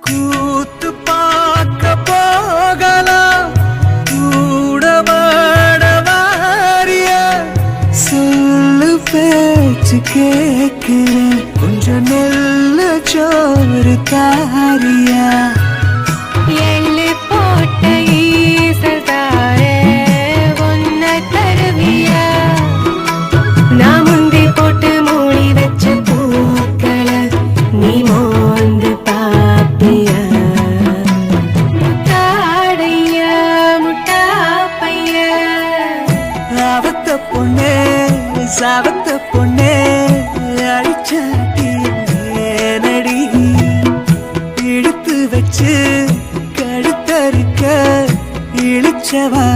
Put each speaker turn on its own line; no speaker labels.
கூத்து பார்க்க போகலாம் கூட வாரியா சொல்லு பேச்சு கேட்கிறேன் கொஞ்சம் நெல்ல சோறு தாரியா
எள்ளு போட்ட ஈசல் தாரே ஒன்ன தருவியா நான் முந்தி போட்டு மூடி வச்ச பூக்களை நீ மோந்து பாப்பியா முட்டாடையா முட்டாப்பையா
அவத்த பொண்ணே சாவத்த பொண்ணே அடிச்சாட்டி நடி இழுத்து வச்சு கழுத்தறுக்க இழிச்சவா